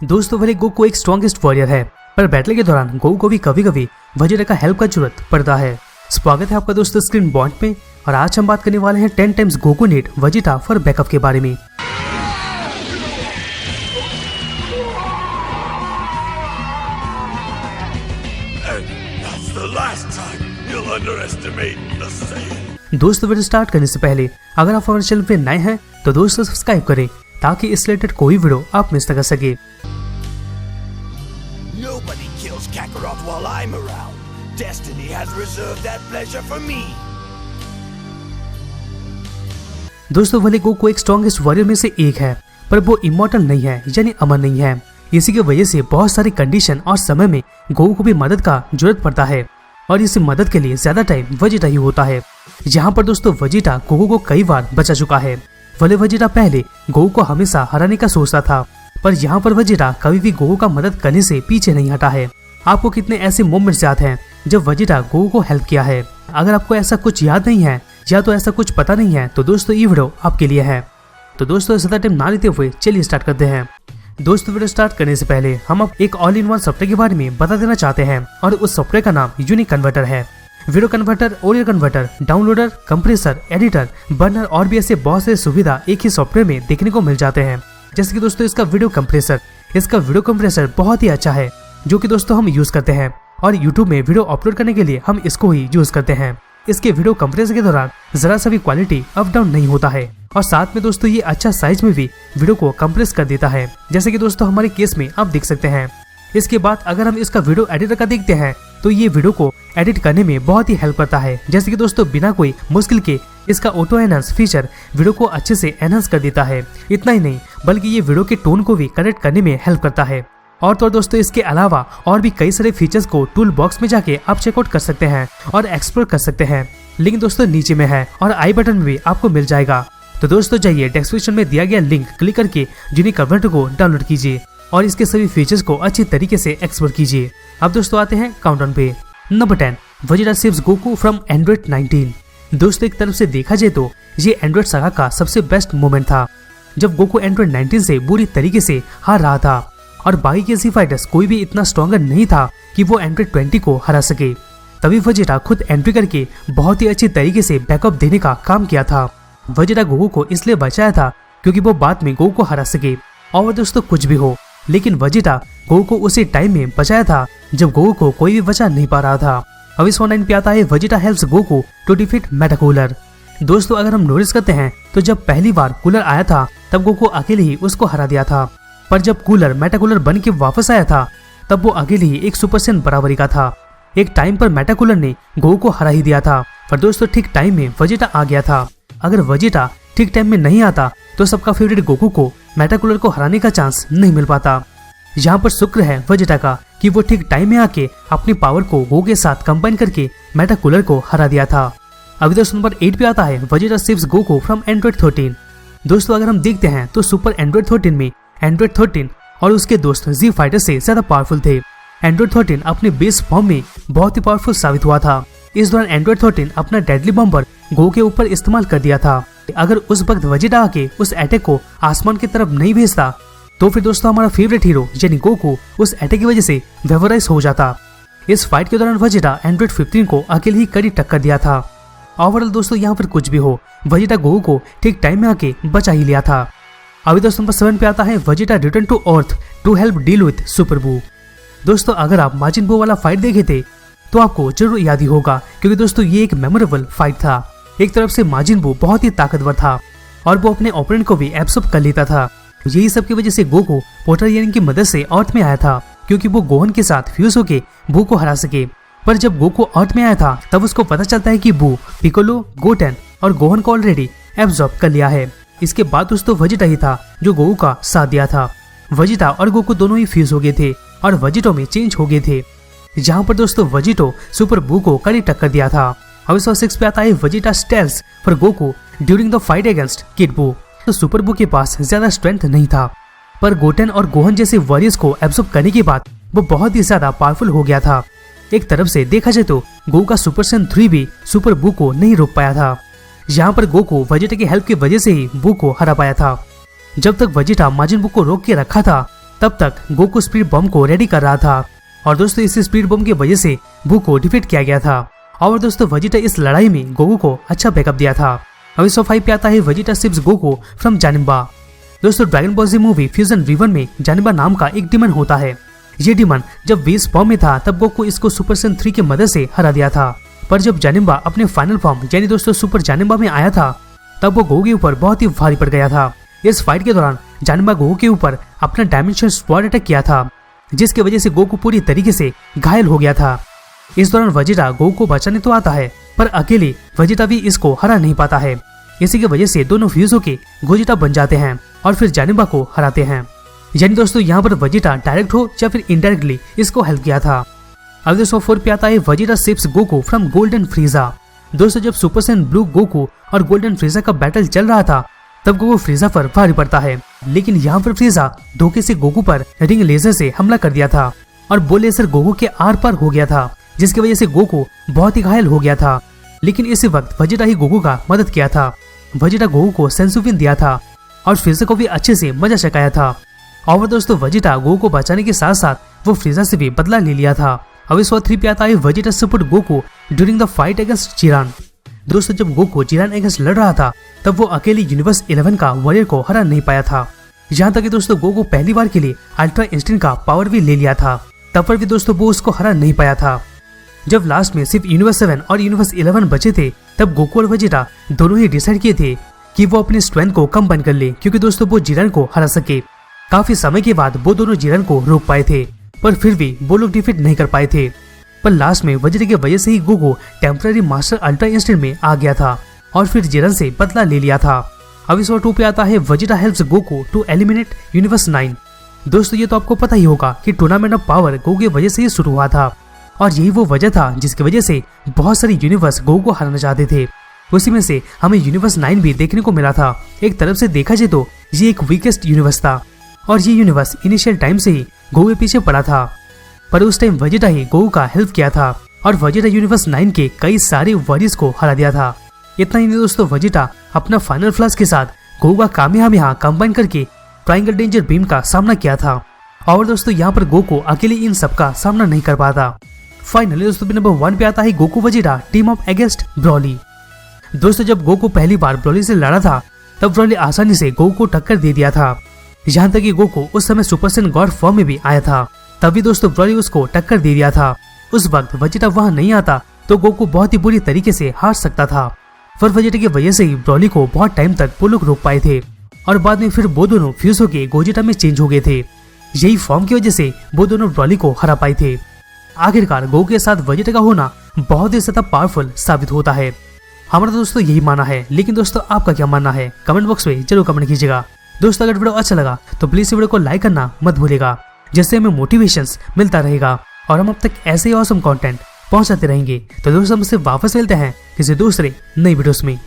दोस्तों भले गोकू एक स्ट्रॉन्गेस्ट वॉरियर है, पर बैटल के दौरान गोकू को भी कभी कभी वेजिटा का हेल्प का जरूरत पड़ता है। स्वागत है आपका दोस्तों स्क्रीन बॉन्ड में, और आज हम बात करने वाले हैं 10 times Goku need Vegeta for backup के बारे में। दोस्तों वीडियो स्टार्ट करने से पहले अगर आप हमारे चैनल पे नए हैं तो दोस्तों सब्सक्राइब करें ताकि इस रिलेटेड कोई वीडियो आप मिस न कर सके। Nobody kills Kakarot while I'm around. Destiny has reserved that pleasure for me. दोस्तों भले गोकू एक स्ट्रॉन्गेस्ट वॉरियर में से एक है, पर वो इमॉर्टल नहीं है, यानी अमर नहीं है। इसी की वजह से बहुत सारी कंडीशन और समय में गोकू को भी मदद का जरूरत पड़ता है, और इस मदद के लिए ज्यादा टाइम वेजिटा ही होता है। यहाँ पर दोस्तों वेजिटा गोकू को कई बार बचा चुका है। भले वेजिटा पहले गोकू को हमेशा हराने का सोचता था, पर यहाँ पर वेजिटा कभी भी गोकू का मदद करने से पीछे नहीं हटा है। आपको कितने ऐसे मोमेंट्स याद हैं जब वेजिटा गोकू को हेल्प किया है? अगर आपको ऐसा कुछ याद नहीं है या तो ऐसा कुछ पता नहीं है तो दोस्तों ये वीडियो आपके लिए है। तो दोस्तों ज्यादा टाइम ना लेते हुए चलिए स्टार्ट करते हैं। दोस्तों वीडियो स्टार्ट करने से पहले हम अब एक ऑल इन वन सॉफ्टवेयर के बारे में बता देना चाहते हैं, और उस सॉफ्टवेयर का नाम यूनिक कन्वर्टर है। Video converter, audio converter, downloader, compressor, editor, burner और भी ऐसे बहुत से सुविधा एक ही सॉफ्टवेयर में देखने को मिल जाते हैं। जैसे कि दोस्तों इसका वीडियो कंप्रेसर बहुत ही अच्छा है, जो कि दोस्तों हम यूज करते हैं, और यूट्यूब में वीडियो अपलोड करने के लिए हम इसको ही यूज करते हैं। इसके वीडियो कंप्रेसर के दौरान जरा सा भी क्वालिटी अप डाउन नहीं होता है, और साथ में दोस्तों ये अच्छा साइज में भी वीडियो को कंप्रेस कर देता है, जैसे कि दोस्तों हमारे केस में आप देख सकते हैं। इसके बाद अगर हम इसका वीडियो एडिटर का देखते हैं तो ये वीडियो को एडिट करने में बहुत ही हेल्प करता है। जैसे कि दोस्तों बिना कोई मुश्किल के इसका ऑटो एनहांस फीचर वीडियो को अच्छे से एनहांस कर देता है। इतना ही नहीं बल्कि ये वीडियो के टोन को भी करेक्ट करने में हेल्प करता है। और तो दोस्तों इसके अलावा और भी कई सारे फीचर्स को टूल बॉक्स में जाके आप चेकआउट कर सकते हैं और एक्सप्लोर कर सकते हैं। लिंक दोस्तों नीचे में है और आई बटन में भी आपको मिल जाएगा। तो दोस्तों जाइए डिस्क्रिप्शन में दिया गया लिंक क्लिक करके यूनिक कन्वर्टर को डाउनलोड कीजिए और इसके सभी फीचर्स को अच्छी तरीके से एक्सप्लोर कीजिए। अब दोस्तों आते हैं काउंटडाउन पे। Number 10, Vegeta saves Goku from Android 19। दोस्तों एक तरफ से देखा जाए तो ये एंड्रॉइड सागा का सबसे बेस्ट मोमेंट था, जब गोकू एंड्रॉइड 19 से बुरी तरीके से हार रहा था, और बाकी के जी फाइटर्स कोई भी इतना स्ट्रॉन्गर नहीं था कि वो एंड्रॉइड 20 को हरा सके। तभी वेजिटा खुद एंट्री करके बहुत ही अच्छी तरीके से बैकअप देने का काम किया था। वेजिटा गोकू को इसलिए बचाया था क्योंकि वो बाद में गोकू को हरा सके। और दोस्तों कुछ भी हो, लेकिन वेजिटा गोकू को उसी टाइम में बचाया था जब गोकू को कोई भी बचा नहीं पा रहा था। अब इस 9 पे आता है Vegeta helps Goku to defeat Metacooler. दोस्तों अगर हम नोटिस करते हैं तो जब पहली बार कूलर आया था तब गोकू अकेले ही उसको हरा दिया था, पर जब कूलर मेटाकूलर बन के वापस आया था तब वो अकेले ही एक सुपर बराबरी का था। एक टाइम पर मेटाकूलर ने गोकू को हरा ही दिया था, पर दोस्तों ठीक टाइम में वेजिटा आ गया था। अगर वेजिटा ठीक टाइम में नहीं आता तो सबका फेवरेट गोकू को मेटाकूलर को हराने का चांस नहीं मिल पाता। यहाँ पर शुक्र है वेजिटा का कि वो ठीक टाइम में आके अपनी पावर को गोकू के साथ कंबाइन करके मेटाकूलर को हरा दिया था। अभी दोस्तों नंबर 8 पे आता है Vegeta saves Goku from Android 13। दोस्तों अगर हम देखते हैं तो सुपर एंड्रॉइड 13 में एंड्रॉइड 13 और उसके दोस्त जी फाइटर से ज्यादा पावरफुल थे। एंड्रॉइड 13 अपने बेस फॉर्म में बहुत ही पावरफुल साबित हुआ था। इस दौरान एंड्रॉइड 13 अपना डेडली बम्पर गोकू के ऊपर इस्तेमाल कर दिया था। अगर उस वक्त वेजिटा आके उस अटैक को आसमान की तरफ नहीं भेजता तो फिर दोस्तों हमारा फेवरेट हीरो यानी गोकू उस अटैक की वजह से वेवराइज हो जाता। इस फाइट के दौरान वेजिटा एंड्रॉइड 15 को अकेले ही कड़ी टक्कर दिया था। ओवरऑल दोस्तों यहाँ पर कुछ भी हो, वेजिटा गोकू को ठीक टाइम में आके बचा ही लिया था। अभी दोस्तों नंबर 7 पे आता है Vegeta return to earth to help deal with super Buu. दोस्तों अगर आप माजिन बू वाला फाइट देखे थे तो आपको जरूर याद ही होगा, क्योंकि दोस्तों ये एक मेमोरेबल फाइट था। एक तरफ से माजिन बू बहुत ही ताकतवर था और वो अपने ओपोनेंट को भी एब्सॉर्ब कर लेता था। यही सब की वजह से गोकू पोटर यानी की मदद से अर्थ में आया था, क्योंकि वो गोहन के साथ फ्यूज होके बू को हरा सके। पर जब गोकू अर्थ में आया था तब उसको पता चलता है कि बू, पिकोलो, गोटेन और गोहन को ऑलरेडी एब्सॉर्ब कर लिया है। इसके बाद दोस्तों वेजिटा ही था जो गोकू का साथ दिया था। वेजिटा और गोकू दोनों ही फ्यूज हो गए थे और वेजिटो में चेंज हो गए थे, जहाँ पर दोस्तों वेजिटो सुपर बू को कड़ी टक्कर दिया था। अब 6 पे आता है Vegeta stalls for Goku during the fight against Kid Buu. तो सुपर बू के पास ज्यादा स्ट्रेंथ नहीं था, पर गोटेन और गोहन जैसे वॉरियर्स को एब्सॉर्ब करने के बाद वो बहुत ही ज्यादा पावरफुल हो गया था। एक तरफ से देखा जाए तो गोकू का सुपर सेन 3 भी सुपर बू को नहीं रोक पाया था। यहाँ पर गोकू वेजिटा की हेल्प की वजह से ही बू को हरा पाया था। जब तक वेजिटा माजिन बू को रोक के रखा था तब तक गोकू स्पीड बम को रेडी कर रहा था और दोस्तों इस स्पीड बम की वजह से बू को डिफीट किया गया था और दोस्तों वेजिटा इस लड़ाई में गोकू को अच्छा बैकअप दिया था। अब इस 5 पे आता है वेजिटा सेव्स गोकू फ्रॉम जानिम्बा। दोस्तों ड्रैगन बॉल जी मूवी फ्यूजन रिवन में जानिम्बा नाम का एक डिमन होता है। ये डिमन जब बेस फॉर्म में था तब गोकू इसको सुपर सैयन 3 की मदद से हरा दिया था, पर जब जानिम्बा अपने फाइनल फॉर्म यानी दोस्तों सुपर जानिम्बा में आया था तब वो गोकू के ऊपर बहुत ही भारी पड़ गया था। इस फाइट के दौरान जानिम्बा गोकू के ऊपर अपना डायमेंशन स्वॉर्ड अटैक किया था, जिसकी वजह से गोकू पूरी तरीके से घायल हो गया था। इस दौरान वेजिटा गोकू को बचाने तो आता है पर अकेले वेजिटा भी इसको हरा नहीं पाता है। इसी की वजह से दोनों फ्यूज होके गोजिटा बन जाते हैं और फिर जानिम्बा को हराते हैं। यानी दोस्तों यहाँ पर वेजिटा डायरेक्ट हो या फिर इनडायरेक्टली इसको हेल्प किया था। अब दोस्तों 4 पे आता है Vegeta saves Goku from golden Frieza. दोस्तों जब सुपर सैयन ब्लू गोकू और गोल्डन फ्रीजा का बैटल चल रहा था तब गोकू फ्रीजा पर भारी पड़ता है, लेकिन यहाँ पर फ्रीजा धोखे से गोकू पर रिंग लेजर से हमला कर दिया था और वो लेजर गोकू के आर पार हो गया था, जिसकी वजह से गोकू बहुत ही घायल हो गया था। लेकिन इसी वक्त वेजिटा ही गोकू का मदद किया था। वेजिटा गोकू को सेंसुविन दिया था और फ्रीजा को भी अच्छे से मजा चकाया था। और दोस्तों वेजिटा गोकू को बचाने के साथ साथ वो फ्रीजा से भी बदला ले लिया था। अब इस 3 पे आता है Vegeta support Goku during the fight against Jiren. दोस्तों जब गोकू जिरान अगेंस्ट लड़ रहा था तब वो अकेले यूनिवर्स 11 का वॉरियर को हरा नहीं पाया था। यहाँ तक कि दोस्तों गोकू पहली बार के लिए अल्ट्रा इंस्टेंट का पावर भी ले लिया था, तब पर भी दोस्तों वो उसको हरा नहीं पाया था। जब लास्ट में सिर्फ यूनिवर्स 7 और यूनिवर्स 11 बचे थे तब गोकू और वेजिटा दोनों ही डिसाइड किए थे कि वो अपनी स्ट्रेंथ को कम कर ले, क्योंकि दोस्तों वो जिरान को हरा सके। काफी समय के बाद वो दोनों जिरान को रोक पाए थे, पर फिर भी वो लोग डिफीट नहीं कर पाए थे। पर लास्ट में वेजिटा की वजह से ही Goku temporary master ultra instinct में आ गया था और फिर जिरान से बदला ले लिया था। अब इस 2 पे आता है Vegeta helps Goku to eliminate universe 9। दोस्तों ये तो आपको पता ही होगा कि टूर्नामेंट ऑफ पावर गोकू की वजह से ही शुरू हुआ था और यही वो वजह था जिसकी वजह से बहुत सारे यूनिवर्स गोकू को हराना चाहते थे। उसी में से हमें यूनिवर्स 9 भी देखने को मिला था। एक तरफ से देखा जाए तो ये एक वीकेस्ट यूनिवर्स था और ये यूनिवर्स इनिशियल टाइम से ही गोकू के पीछे पड़ा था, पर उस टाइम वेजिटा ही गोकू का हेल्प किया था और वेजिटा यूनिवर्स 9 के कई सारे वॉरियर्स को हरा दिया था। इतना ही नहीं दोस्तों, वेजिटा अपना फाइनल फ्लैश के साथ गोकू का कामयाबी कंबाइन करके ट्रायंगल डेंजर बीम का सामना किया था और दोस्तों यहाँ पर गोकू अकेले इन सब का सामना नहीं कर पाता। फाइनली दोस्तों नंबर 1 पे आता है Goku Vegeta team up against Broly. दोस्तों जब गोकू पहली बार ब्रॉली से लड़ा था तब ब्रॉली आसानी से गोकू को टक्कर दे दिया था। यहाँ तक कि गोकू उस समय सुपर सैयन गॉड फॉर्म में भी आया था, तभी दोस्तों ब्रॉली उसको टक्कर दे दिया था। उस वक्त वेजिटा वहां नहीं आता तो गोकू बहुत ही बुरी तरीके से हार सकता था, पर वेजिटा की वजह से ही ब्रॉली को बहुत टाइम तक वो लोग रोक पाए थे और बाद में फिर वो दोनों फ्यूज होके गोजिटा में चेंज हो गए थे। यही फॉर्म की वजह से वो दोनों ब्रॉली को हरा पाए थे। आखिरकार गोकू के साथ वेजिटा का होना बहुत ही ज्यादा पावरफुल साबित होता है। हमारा दोस्तों यही मानना है, लेकिन दोस्तों आपका क्या मानना है कमेंट बॉक्स में जरूर कमेंट कीजिएगा। दोस्तों अगर वीडियो अच्छा लगा तो प्लीज वीडियो को लाइक करना मत भूलिएगा, जिससे हमें मोटिवेशन मिलता रहेगा और हम अब तक ऐसे ही ऑसम कंटेंट पहुंचाते रहेंगे। तो दोस्तों हमसे वापस मिलते हैं किसी दूसरे नई वीडियोस में।